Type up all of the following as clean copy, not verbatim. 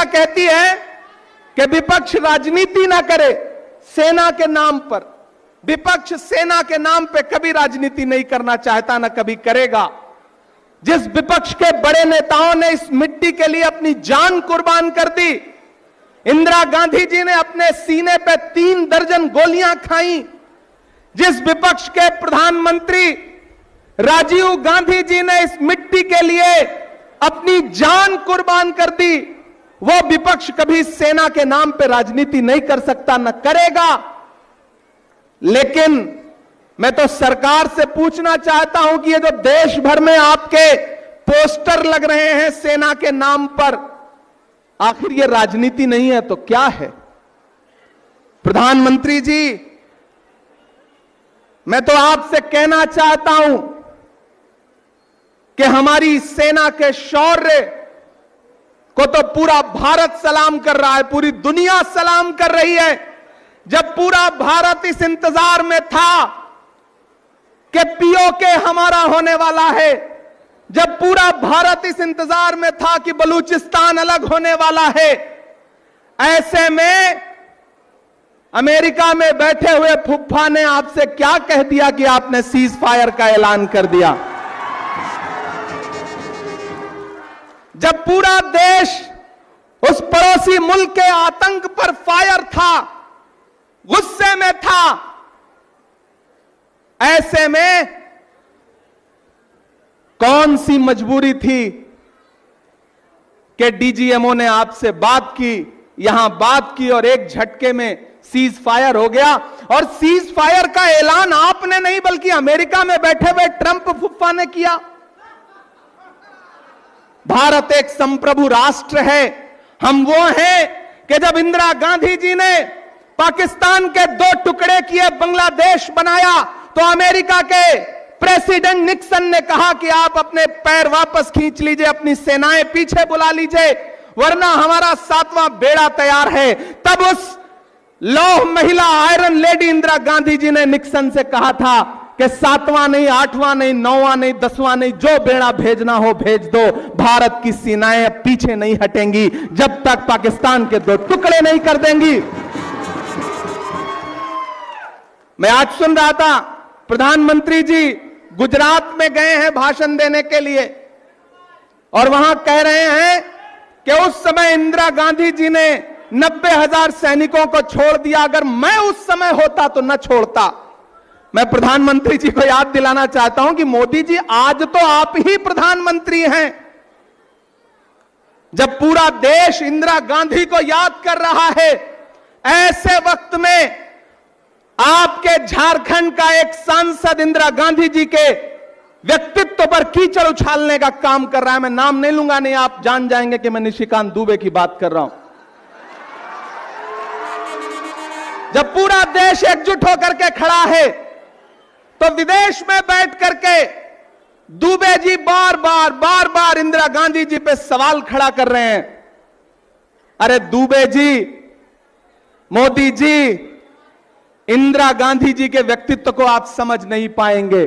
कहती है कि विपक्ष राजनीति ना करे सेना के नाम पर। विपक्ष सेना के नाम पे कभी राजनीति नहीं करना चाहता, ना कभी करेगा। जिस विपक्ष के बड़े नेताओं ने इस मिट्टी के लिए अपनी जान कुर्बान कर दी, इंदिरा गांधी जी ने अपने सीने पे 3 दर्जन गोलियां खाई, जिस विपक्ष के प्रधानमंत्री राजीव गांधी जी ने इस मिट्टी के लिए अपनी जान कुर्बान कर दी, वो विपक्ष कभी सेना के नाम पे राजनीति नहीं कर सकता, न करेगा। लेकिन मैं तो सरकार से पूछना चाहता हूं कि ये जो देश भर में आपके पोस्टर लग रहे हैं सेना के नाम पर, आखिर ये राजनीति नहीं है तो क्या है? प्रधानमंत्री जी, मैं तो आपसे कहना चाहता हूं कि हमारी सेना के शौर्य को तो पूरा भारत सलाम कर रहा है, पूरी दुनिया सलाम कर रही है। जब पूरा भारत इस इंतजार में था कि पीओके हमारा होने वाला है, जब पूरा भारत इस इंतजार में था कि बलूचिस्तान अलग होने वाला है, ऐसे में अमेरिका में बैठे हुए फुफ्फा ने आपसे क्या कह दिया कि आपने सीज फायर का ऐलान कर दिया? जब पूरा देश उस पड़ोसी मुल्क के आतंक पर फायर था, गुस्से में था, ऐसे में कौन सी मजबूरी थी कि डीजीएमओ ने आपसे बात की, यहां बात की और एक झटके में सीज फायर हो गया। और सीज फायर का ऐलान आपने नहीं बल्कि अमेरिका में बैठे हुए ट्रंप फुफ्फा ने किया। भारत एक संप्रभु राष्ट्र है। हम वो हैं कि जब इंदिरा गांधी जी ने पाकिस्तान के 2 टुकड़े किए, बांग्लादेश बनाया, तो अमेरिका के प्रेसिडेंट निक्सन ने कहा कि आप अपने पैर वापस खींच लीजिए, अपनी सेनाएं पीछे बुला लीजिए, वरना हमारा 7वां बेड़ा तैयार है। तब उस लौह महिला आयरन लेडी इंदिरा गांधी जी ने निक्सन से कहा था कि 7वां नहीं, 8वां नहीं, 9वां नहीं, 10वां नहीं, जो बेड़ा भेजना हो भेज दो, भारत की सेनाएं पीछे नहीं हटेंगी जब तक पाकिस्तान के 2 टुकड़े नहीं कर देंगी। मैं आज सुन रहा था प्रधानमंत्री जी गुजरात में गए हैं भाषण देने के लिए, और वहां कह रहे हैं कि उस समय इंदिरा गांधी जी ने 90,000 सैनिकों को छोड़ दिया, अगर मैं उस समय होता तो न छोड़ता। मैं प्रधानमंत्री जी को याद दिलाना चाहता हूं कि मोदी जी, आज तो आप ही प्रधानमंत्री हैं। जब पूरा देश इंदिरा गांधी को याद कर रहा है, ऐसे वक्त में आपके झारखंड का एक सांसद इंदिरा गांधी जी के व्यक्तित्व पर कीचड़ उछालने का काम कर रहा है। मैं नाम नहीं लूंगा, नहीं आप जान जाएंगे कि मैं निशिकांत दुबे की बात कर रहा हूं। जब पूरा देश एकजुट होकर के खड़ा है, तो विदेश में बैठ करके दुबे जी बार बार इंदिरा गांधी जी पे सवाल खड़ा कर रहे हैं। अरे दुबे जी, मोदी जी, इंदिरा गांधी जी के व्यक्तित्व को आप समझ नहीं पाएंगे।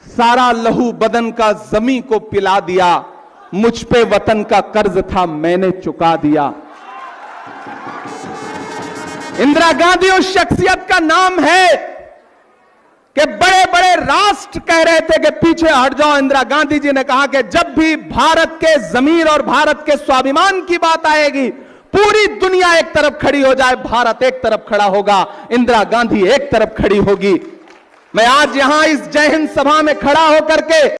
सारा लहू बदन का जमी को पिला दिया, मुझ पे वतन का कर्ज था मैंने चुका दिया। इंदिरा गांधी उस शख्सियत का नाम है कि बड़े बड़े राष्ट्र कह रहे थे कि पीछे हट जाओ। इंदिरा गांधी जी ने कहा कि जब भी भारत के जमीर और भारत के स्वाभिमान की बात आएगी, पूरी दुनिया एक तरफ खड़ी हो जाए, भारत एक तरफ खड़ा होगा, इंदिरा गांधी एक तरफ खड़ी होगी। मैं आज यहां इस जय हिंद सभा में खड़ा होकर के